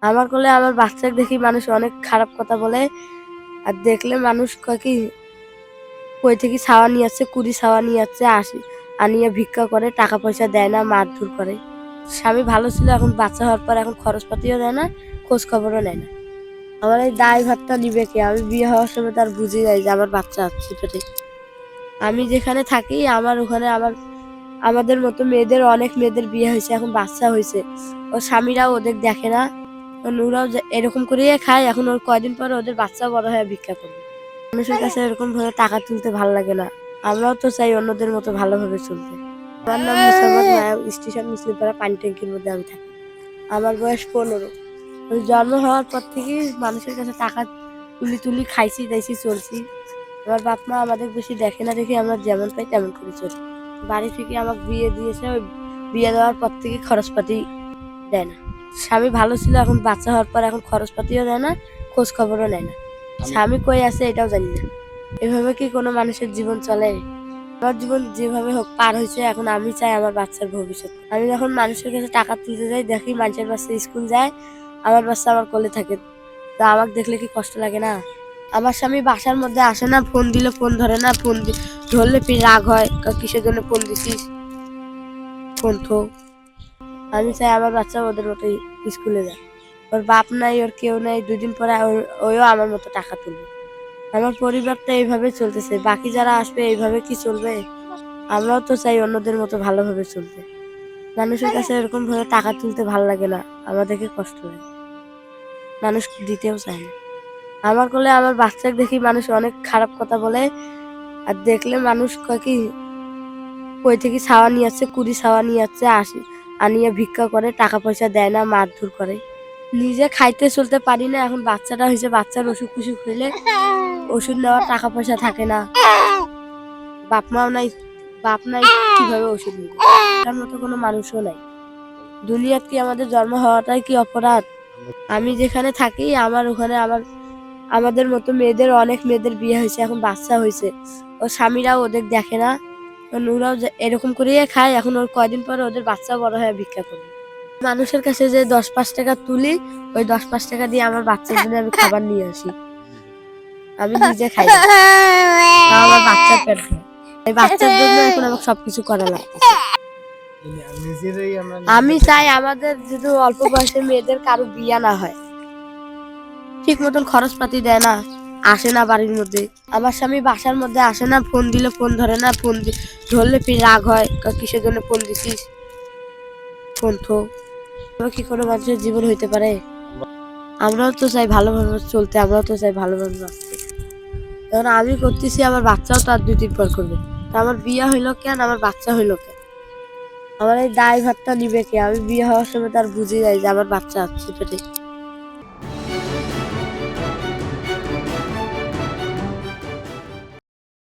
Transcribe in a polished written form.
আমার কোলে আমার বাচ্চাকে দেখি মানুষ অনেক খারাপ কথা বলে। আর দেখলে মানুষ কয় কি, কই থেকে ছাওয়া নিয়ে আসছে, কুড়ি ছাওয়া নিয়ে আসছে, আনিয়ে ভিক্ষা করে, টাকা পয়সা দেয় না, মারধর করে। স্বামী ভালো ছিল, এখন বাচ্চা হওয়ার পর এখন খরচপাতিও দেয় না, খোঁজ খবরও নেয় না। আমার এই দায় ভাতটা নিবে কে? আমি বিয়ে হওয়ার সময় তার বুঝি যাই যে আমার বাচ্চা আছে পেটে। আমি যেখানে থাকি আমার ওখানে আমাদের মতো মেয়েদের, অনেক মেয়েদের বিয়ে হয়েছে, এখন বাচ্চা হয়েছে। ওর স্বামীরাও ওদের দেখে না, ওরাও এরকম করিয়ে খায়। এখন ওর কয়দিন পরে ওদের বাচ্চা বড় হয়ে ভিক্ষা করবে। মানুষের কাছে এরকম ভাবে টাকা তুলতে ভালো লাগে না। আমরাও তো চাই অন্যদের মতো ভালোভাবে চলতে। আমার নাম মুসাম্মদ মায়া, স্টেশন মুসলিমপাড়া পানি ট্যাঙ্কির মধ্যে আমি থাকি। আমার বয়স 15। জন্ম হওয়ার পর থেকেই মানুষের কাছে টাকা তুলি তুলি খাইছি দাইছি চলছি। আমার বাপ মা আমাদের বেশি দেখে না দেখে আমরা যেমন পাই তেমন করে চলি। বাড়ি থেকে আমাকে বিয়ে দিয়েছে, ওই বিয়ে দেওয়ার পর থেকে খরচপাতি দেয় না। স্বামী ভালো ছিল, এখন বাচ্চা হওয়ার পর এখন খরচপাতিও দেয় না, খোঁজ খবরও নেয় না। স্বামী কই আছে এটাও জানি না। এভাবে কি কোনো মানুষের জীবন চলে? আমার জীবন যেভাবে হোক পার হয়েছে, এখন আমি চাই আমার বাচ্চার ভবিষ্যৎ। আমি যখন মানুষের কাছে টাকা তুলতে যাই, দেখি মানুষের বাচ্চা স্কুল যায়, আমার বাচ্চা আমার কোলে থাকে। তা আমাকে দেখলে কি কষ্ট লাগে না? আমার স্বামী বাসার মধ্যে আসে না, ফোন দিলে ফোন ধরে না, ধরলে রাগ হয়, কিসের জন্য ফোন দিছিস, ফোন থো। আমি চাই আমার বাচ্চা ওদের মতো স্কুলে যায়। ওর বাপ নাই, ওর কেউ নাই, 2 দিন পরে ওইও আমার মতো টাকা তুলবে। আমার পরিবারটা এইভাবে চলতেছে, বাকি যারা আসবে এইভাবে কি চলবে? আমরাও তো চাই অন্যদের মতো ভালোভাবে চলতে। মানুষের কাছে এরকম ভাবে টাকা তুলতে ভালো লাগে না, আমাদেরকে কষ্ট লাগে, মানুষ দিতেও চায় না। আমার কোলে আমার বাচ্চাকে দেখি মানুষ অনেক খারাপ কথা বলে। আর দেখলে মানুষ কয় কি, কই থেকে ছাওয়া নিয়ে আসছে, কুড়ি ছাওয়া নিয়ে আসছে, আনিয়ে ভিক্ষা করে, টাকা পয়সা দেয় না, মারধর করে। নিজে খাইতে চলতে পারি না, এখন বাচ্চাটা হয়েছে, বাচ্চার অসুখ কুসুখ হইলে ওষুধ নেওয়ার টাকা পয়সা থাকে না, বাপ মাও নাই, বাপ নাই, কিভাবে ওষুধ নিবে? তার মতো কোনো মানুষও নাই দুনিয়াত। কি আমাদের জন্ম হওয়াটাই কি অপরাধ? আমি যেখানে থাকি আমার ওখানে আমাদের মতো মেয়েদের, অনেক মেয়েদের বিয়ে হয়েছে, এখন বাচ্চা হয়েছে। ওর স্বামীরাও ওদের দেখে না, ওরাও এরকম করিয়ে খায়। এখন ওর কয়দিন পরে ওদের বাচ্চা বড় হয়ে ভিক্ষা করবে। মানুষের কাছে যে 10-5 টাকা তুলি, ওই 10-5 টাকা দিয়ে আমার বাচ্চার জন্য আমি খাবার নিয়ে আসি। আমি নিজে খাই না, তাও আমার বাচ্চার পেট ভরে। এই বাচ্চার জন্য এখন আমাকে সবকিছু করা লাগতেছে। আমি চাই আমাদের যদি অল্প বয়সের মেয়েদের কারো বিয়া না হয়, ঠিক মতন খরচপাতি দেয় না, আসে না বাড়ির মধ্যে। আমার স্বামী বাসার মধ্যে আসে না, ফোন দিলে ফোন ধরে না, ধরলে রাগ হয়, কিসের জন্য ফোন দিছিস, ফোন থো। কি কোনো মানুষের জীবন হইতে পারে? আমরাও তো চাই ভালোভাবে চলতে, আমরাও তো চাই ভালোভাবে বাঁচতে। এখন আমি করতেছি, আমার বাচ্চাও তো আর 2 দিন পর করবে। তা আমার বিয়ে হইলো কেন, আমার বাচ্চা হইলো কেন? আমার এই দায় ভাতটা নিবে কে? আমি বিয়ে হওয়ার সময় তার বুঝি যাই যে আমার বাচ্চা আছে পেটে।